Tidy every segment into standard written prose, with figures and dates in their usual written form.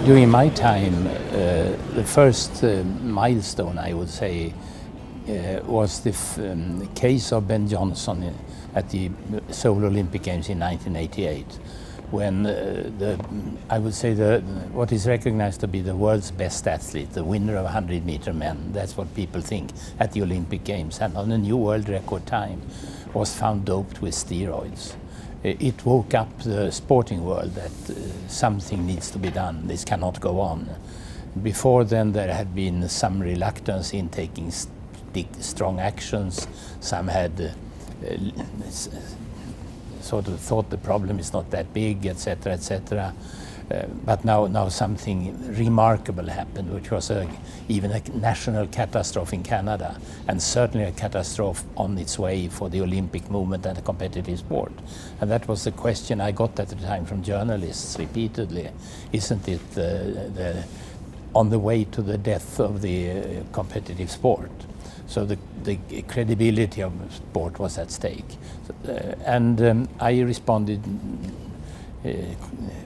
During my time, the first milestone, I would say, was the case of Ben Johnson at the Seoul Olympic Games in 1988, when I would say what is recognized to be the world's best athlete, the winner of 100-meter men, that's what people think, at the Olympic Games, and on a new world record time, was found doped with steroids. It woke up the sporting world that something needs to be done. This cannot go on. Before then, there had been some reluctance in taking strong actions. Some had sort of thought the problem is not that big, etc., etc. But now something remarkable happened, which was even a national catastrophe in Canada, and certainly a catastrophe on its way for the Olympic movement and the competitive sport. And that was the question I got at the time from journalists repeatedly. Isn't it on the way to the death of the competitive sport? So the credibility of sport was at stake. And I responded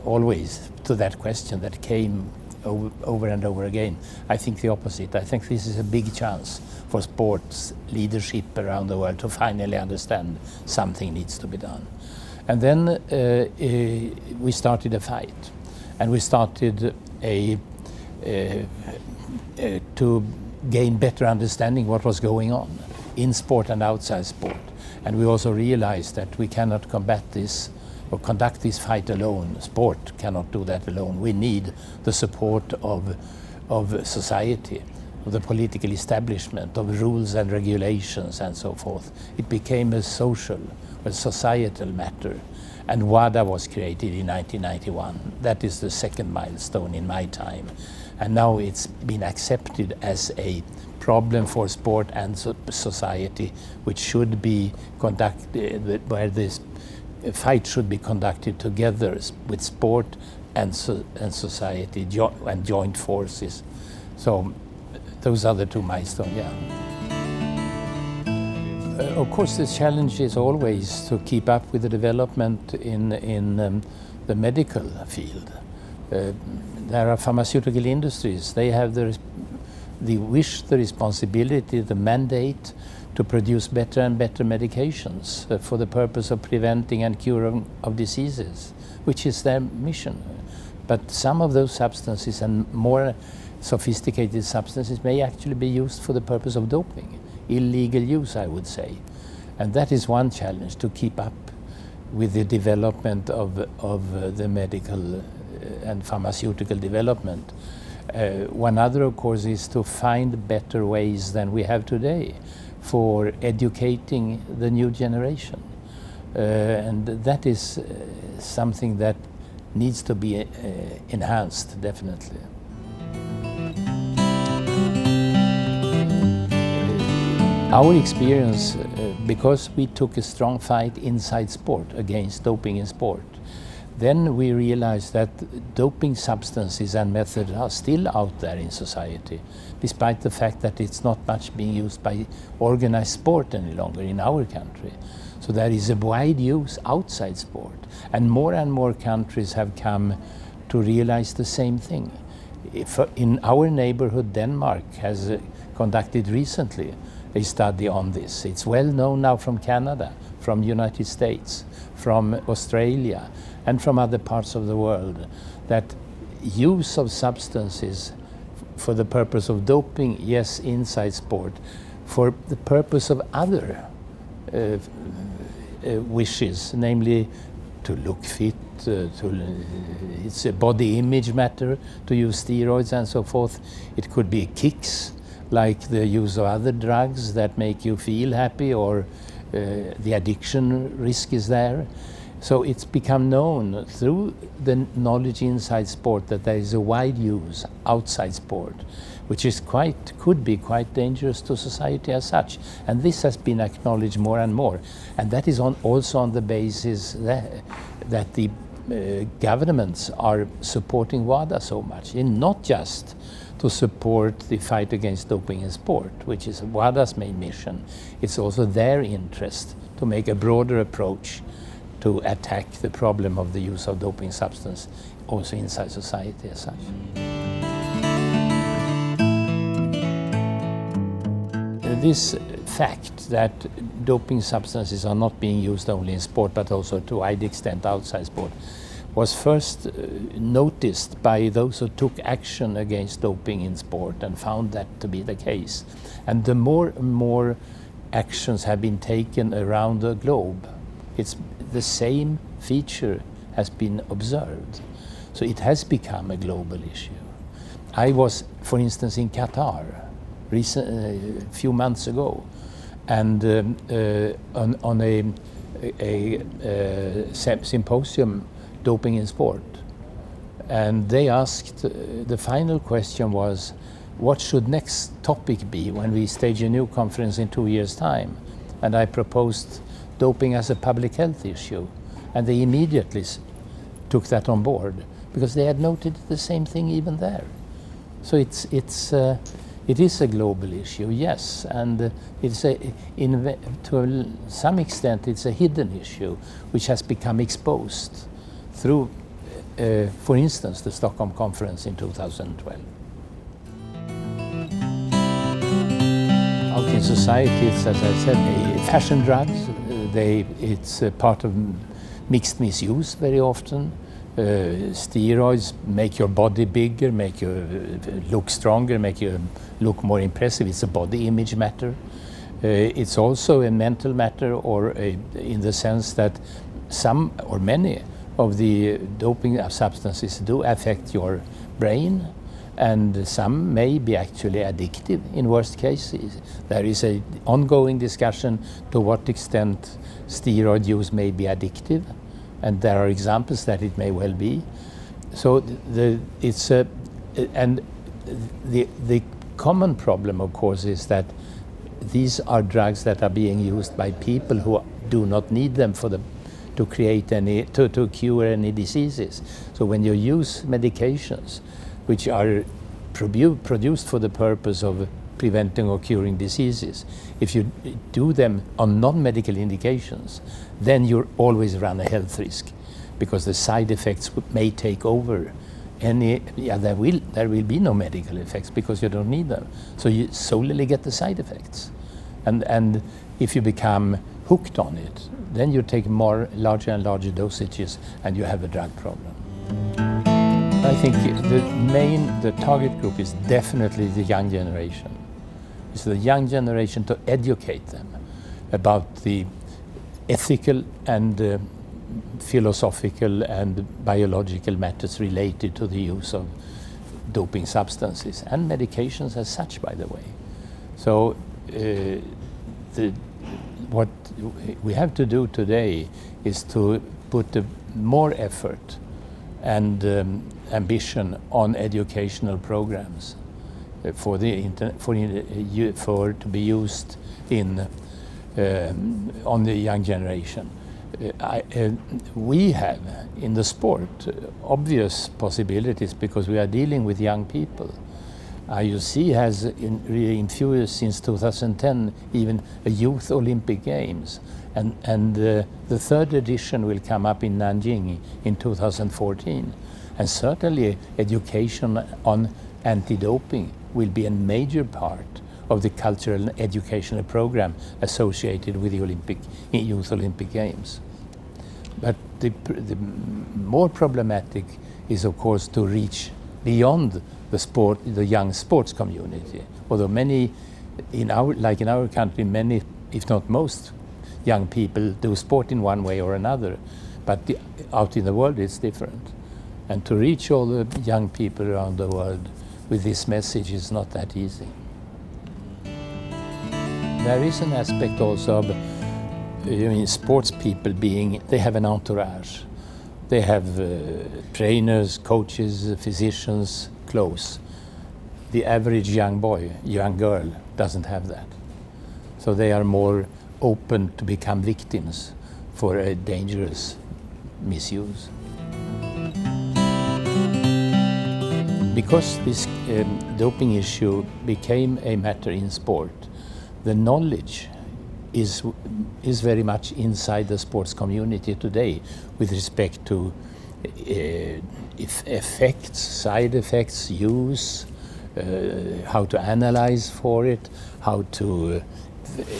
always to that question that came over and over again. I think the opposite. I think this is a big chance for sports leadership around the world to finally understand something needs to be done. And then we started a fight, and we started to gain better understanding what was going on in sport and outside sport. And we also realized that we cannot combat this or conduct this fight alone. Sport cannot do that alone. We need the support of society, of the political establishment, of rules and regulations and so forth. It became a societal matter. And WADA was created in 1991. That is the second milestone in my time. And now it's been accepted as a problem for sport and society, which should be conducted, where this fight should be conducted together with sport and society and joint forces. So those are the two milestones, yeah. Of course, the challenge is always to keep up with the development in the medical field. There are pharmaceutical industries. They have the wish, the responsibility, the mandate to produce better and better medications for the purpose of preventing and curing of diseases, which is their mission. But some of those substances and more sophisticated substances may actually be used for the purpose of doping, illegal use, I would say. And that is one challenge, to keep up with the development of the medical and pharmaceutical development. One other, of course, is to find better ways than we have today for educating the new generation. And that is something that needs to be enhanced, definitely. Our experience, because we took a strong fight inside sport against doping in sport, then we realized that doping substances and methods are still out there in society, despite the fact that it's not much being used by organized sport any longer in our country. So there is a wide use outside sport, and more countries have come to realize the same thing. In our neighborhood, Denmark has conducted recently a study on this. It's well known now from Canada, from United States, from Australia, and from other parts of the world, that use of substances for the purpose of doping, yes, inside sport, for the purpose of other wishes, namely to look fit, it's a body image matter to use steroids and so forth. It could be kicks, like the use of other drugs that make you feel happy, or the addiction risk is there. So it's become known through the knowledge inside sport that there is a wide use outside sport, which is could be quite dangerous to society as such. And this has been acknowledged more and more. And that is also on the basis that the governments are supporting WADA so much, and not just to support the fight against doping in sport, which is WADA's main mission. It's also their interest to make a broader approach to attack the problem of the use of doping substance also inside society as such. This fact that doping substances are not being used only in sport but also to a wide extent outside sport was first noticed by those who took action against doping in sport and found that to be the case. And the more and more actions have been taken around the globe, it's the same feature has been observed. So it has become a global issue. I was, for instance, in Qatar a few months ago, and on a symposium, doping in sport. And they asked, the final question was, what should next topic be when we stage a new conference in 2 years' time? And I proposed doping as a public health issue. And they immediately took that on board because they had noted the same thing even there. So it is a global issue, yes, and to some extent it's a hidden issue which has become exposed through, for instance, the Stockholm Conference in 2012. Out in society, it's, as I said, fashion drugs. It's a part of mixed misuse very often. Steroids make your body bigger, make you look stronger, make you look more impressive. It's a body image matter. It's also a mental matter, or in the sense that some or many of the doping substances do affect your brain, and some may be actually addictive in worst cases. There is an ongoing discussion to what extent steroid use may be addictive, and there are examples that it may well be. So the common problem, of course, is that these are drugs that are being used by people who do not need them to cure any diseases. So when you use medications which are produced for the purpose of preventing or curing diseases, if you do them on non-medical indications, then you always run a health risk, because the side effects may take over. There will be no medical effects because you don't need them. So you solely get the side effects. And if you become hooked on it, then you take larger and larger dosages and you have a drug problem. I think the target group is definitely the young generation. It's the young generation, to educate them about the ethical and philosophical and biological matters related to the use of doping substances and medications as such, by the way. So what we have to do today is to put more effort and ambition on educational programs to be used on the young generation. We have in the sport obvious possibilities because we are dealing with young people. IOC has really infused since 2010 even a Youth Olympic Games, and the third edition will come up in Nanjing in 2014. And certainly education on anti-doping will be a major part of the cultural and educational program associated with the Youth Olympic Games. But the more problematic is, of course, to reach beyond the young sports community. Although many, like in our country, many, if not most, young people do sport in one way or another. But out in the world, it's different. And to reach all the young people around the world with this message is not that easy. There is an aspect also of sports people they have an entourage. They have trainers, coaches, physicians close. The average young boy, young girl doesn't have that. So they are more open to become victims for a dangerous misuse. Because this doping issue became a matter in sport, the knowledge is very much inside the sports community today with respect to effects, side effects, use, how to analyze for it, how to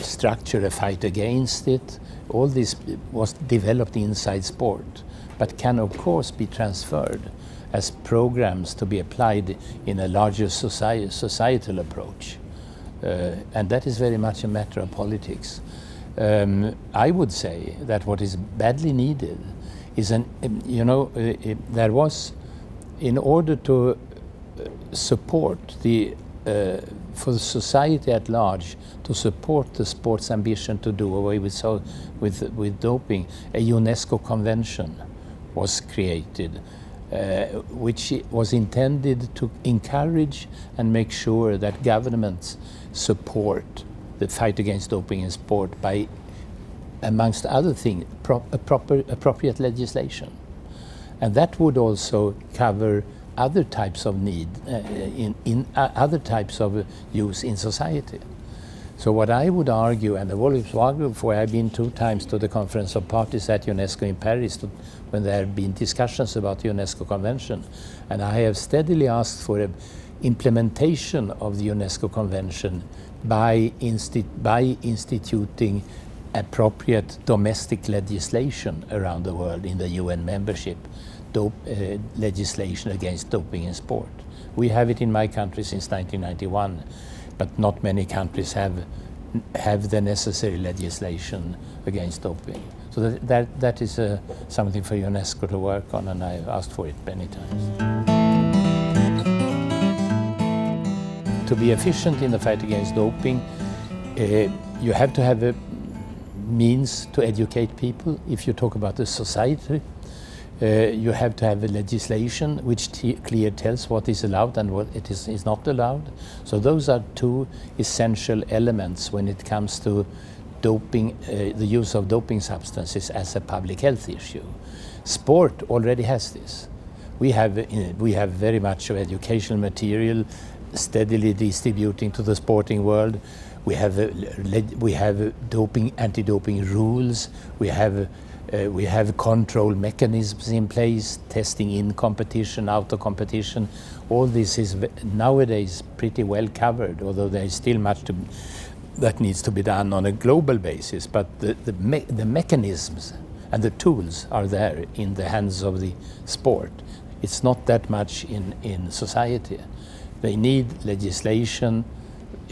structure a fight against it. All this was developed inside sport, but can of course be transferred as programs to be applied in a larger societal approach. And that is very much a matter of politics. I would say that what is badly needed is there was, in order to support for the society at large, to support the sports ambition to do away with doping, a UNESCO convention was created, which was intended to encourage and make sure that governments support the fight against doping in sport by, amongst other things, appropriate legislation. And that would also cover other types of need, in other types of use in society. So what I would argue, and I've always argued for, I've been 2 times to the Conference of Parties at UNESCO in Paris when there have been discussions about the UNESCO Convention, and I have steadily asked for an implementation of the UNESCO Convention by instituting appropriate domestic legislation around the world in the UN membership, legislation against doping in sport. We have it in my country since 1991, but not many countries have the necessary legislation against doping. So that is something for UNESCO to work on, and I've asked for it many times. To be efficient in the fight against doping, you have to have a means to educate people. If you talk about the society, you have to have a legislation which clearly tells what is allowed and what it is not allowed. So those are 2 essential elements when it comes to doping, the use of doping substances as a public health issue. Sport already has this. We have very much of educational material steadily distributing to the sporting world. We have anti-doping rules. We have control mechanisms in place, testing in competition, out of competition. All this is nowadays pretty well covered, although there is still much that needs to be done on a global basis. But the mechanisms and the tools are there in the hands of the sport. It's not that much in society. They need legislation,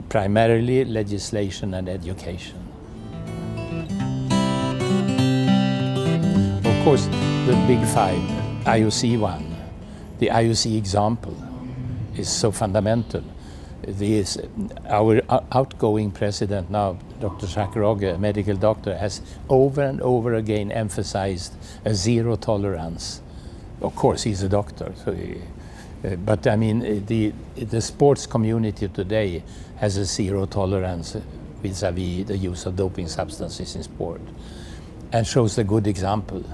primarily legislation and education. Of course, the big 5, IOC one, the IOC example is so fundamental. Our outgoing president now, Dr. Jacques Rogge, a medical doctor, has over and over again emphasized a zero tolerance. Of course, he's a doctor, so but I mean, the sports community today has a zero tolerance vis-à-vis the use of doping substances in sport, and shows a good example.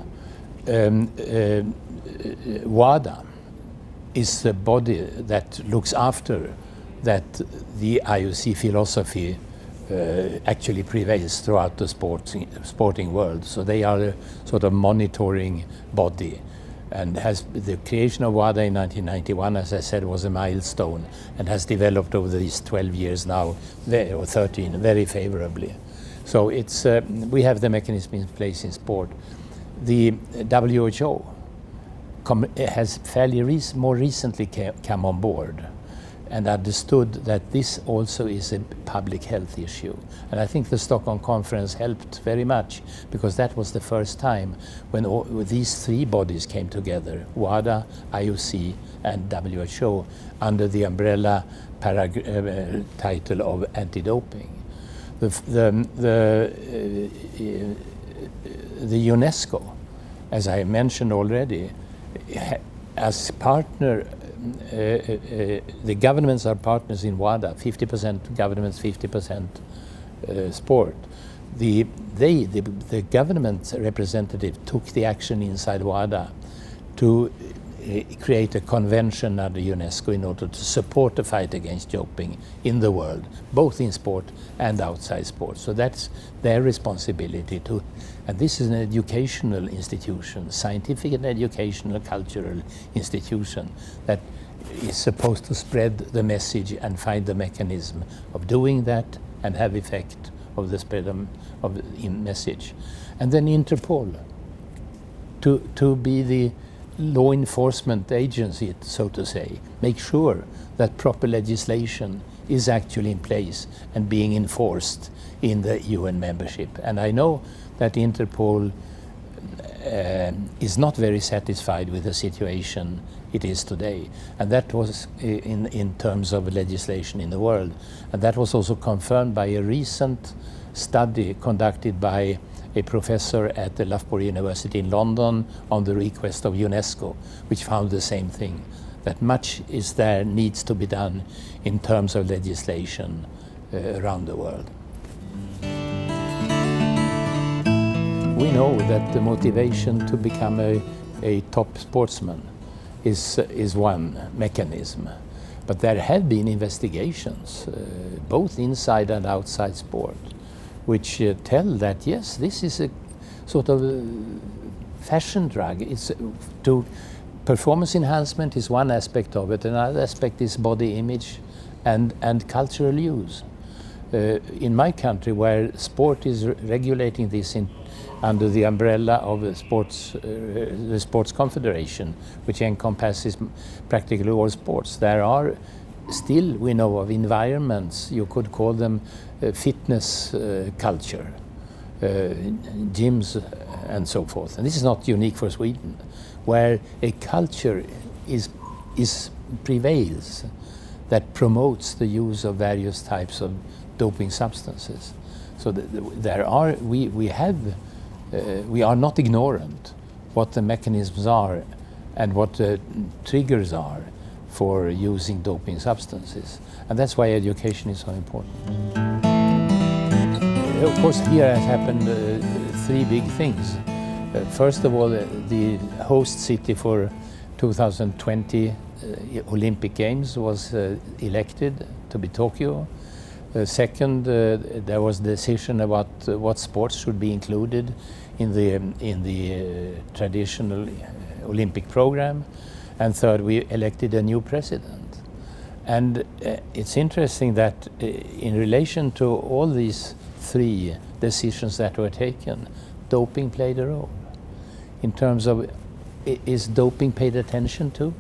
WADA is the body that looks after that the IOC philosophy actually prevails throughout the sporting world. So they are a sort of monitoring body, and the creation of WADA in 1991, as I said, was a milestone, and has developed over these 12 years now, or 13, very favorably. So it's we have the mechanism in place in sport. The WHO has more recently come on board and understood that this also is a public health issue. And I think the Stockholm conference helped very much, because that was the first time when these 3 bodies came together, WADA, IOC and WHO, under the umbrella title of anti-doping. The UNESCO, as I mentioned already, as partner, the governments are partners in WADA, 50% governments, 50% sport. The government representative took the action inside WADA to create a convention under UNESCO in order to support the fight against doping in the world, both in sport and outside sport. So that's their responsibility to, and this is an educational institution, scientific and educational, cultural institution that is supposed to spread the message and find the mechanism of doing that and have effect of the spread of the message. And then Interpol, to be the law enforcement agency, so to say, make sure that proper legislation is actually in place and being enforced in the UN membership. And I know that Interpol is not very satisfied with the situation it is today, and that was in terms of legislation in the world. And that was also confirmed by a recent study conducted by a professor at the Loughborough University in London on the request of UNESCO, which found the same thing, that much needs to be done in terms of legislation around the world. We know that the motivation to become a top sportsman is one mechanism, but there have been investigations, both inside and outside sport, which tell that yes, this is a sort of a fashion drug. It's performance enhancement is one aspect of it. Another aspect is body image and cultural use. In my country, where sport is regulating this under the umbrella of the Sports Confederation, which encompasses practically all sports, there are still, we know of, environments, you could call them fitness culture, gyms and so forth. And this is not unique for Sweden, where a culture prevails that promotes the use of various types of doping substances. So we are not ignorant what the mechanisms are and what the triggers are for using doping substances. And that's why education is so important. Of course, here has happened three big things. First of all, the host city for 2020 Olympic Games was elected to be Tokyo. Second, there was a decision about what sports should be included in the traditional Olympic program. And third, we elected a new president. And it's interesting that in relation to all these three decisions that were taken, doping played a role. In terms of, is doping paid attention to?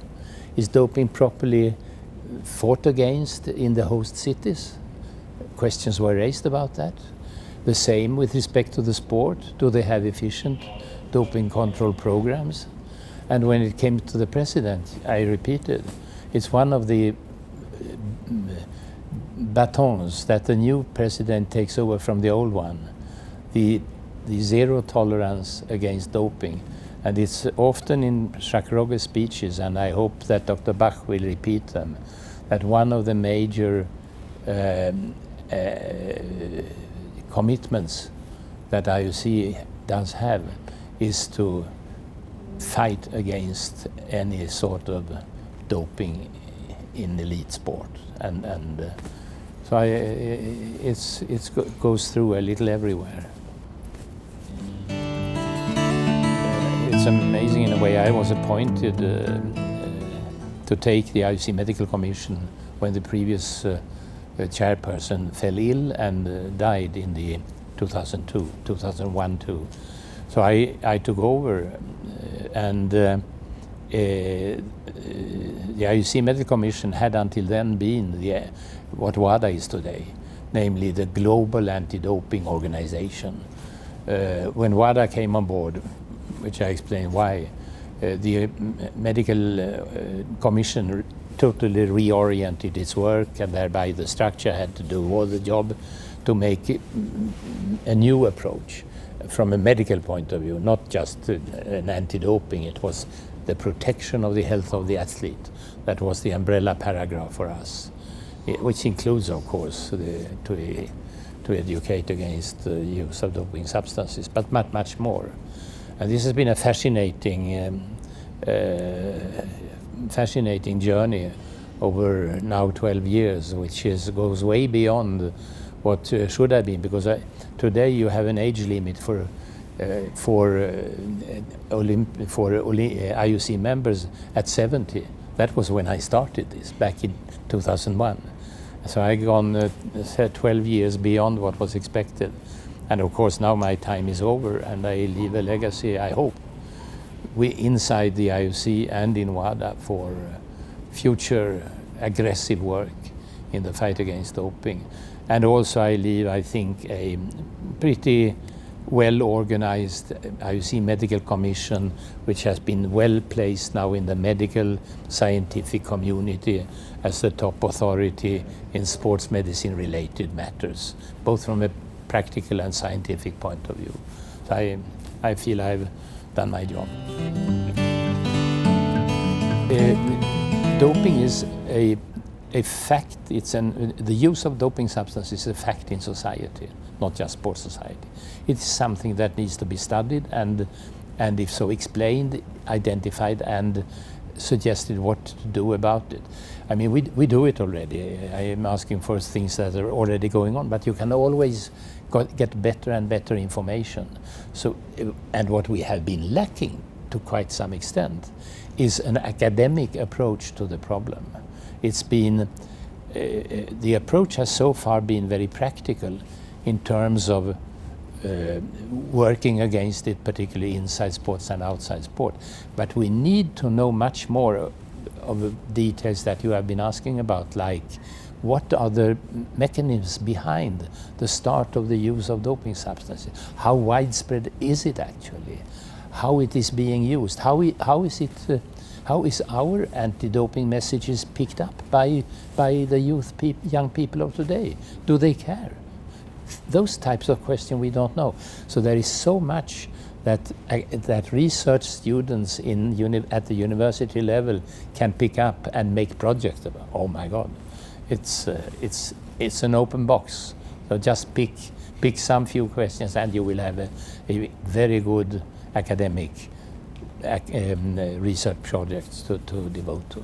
Is doping properly fought against in the host cities? Questions were raised about that. The same with respect to the sport. Do they have efficient doping control programs? And when it came to the president, I repeated, it's one of the batons that the new president takes over from the old one, the zero tolerance against doping. And it's often in Jacques Rogge's speeches, and I hope that Dr. Bach will repeat them, that one of the major commitments that IOC does have is to fight against any sort of doping in elite sport, and so it goes through a little everywhere. It's amazing in a way. I was appointed to take the IOC Medical Commission when the previous chairperson fell ill and died in the 2001-2. So I took over, and the IOC Medical Commission had until then been what WADA is today, namely the Global Anti-Doping Organization. When WADA came on board, which I explained why, the Medical Commission totally reoriented its work, and thereby the structure had to do all the job to make a new approach from a medical point of view, not just an anti-doping. It was the protection of the health of the athlete. That was the umbrella paragraph for us, which includes, of course, to educate against the use of doping substances, but much more. And this has been a fascinating journey over now 12 years, which goes way beyond what should have been, because today you have an age limit for IOC members at 70. That was when I started this back in 2001. So I gone 12 years beyond what was expected. And of course now my time is over, and I leave a legacy, I hope, inside the IOC and in WADA for future aggressive work in the fight against doping. And also I leave, I think, a pretty well-organized IOC Medical Commission, which has been well placed now in the medical scientific community as the top authority in sports medicine related matters, both from a practical and scientific point of view. So I feel I've done my job. Doping is a fact. The use of doping substances is a fact in society, not just sports society. It is something that needs to be studied and if so explained, identified, and suggested what to do about it. I mean, we do it already. I am asking for things that are already going on, but you can always get better and better information. So, and what we have been lacking to quite some extent is an academic approach to the problem. It's been, the approach has so far been very practical in terms of working against it, particularly inside sports and outside sport. But we need to know much more of the details that you have been asking about, like what are the mechanisms behind the start of the use of doping substances? How widespread is it actually? How it is being used? How is our anti-doping messages picked up by the young people of today? Do they care? Those types of questions we don't know. So there is so much that research students at the university level can pick up and make projects about. Oh my God, it's an open box. So just pick some few questions, and you will have a very good academic research projects to devote to.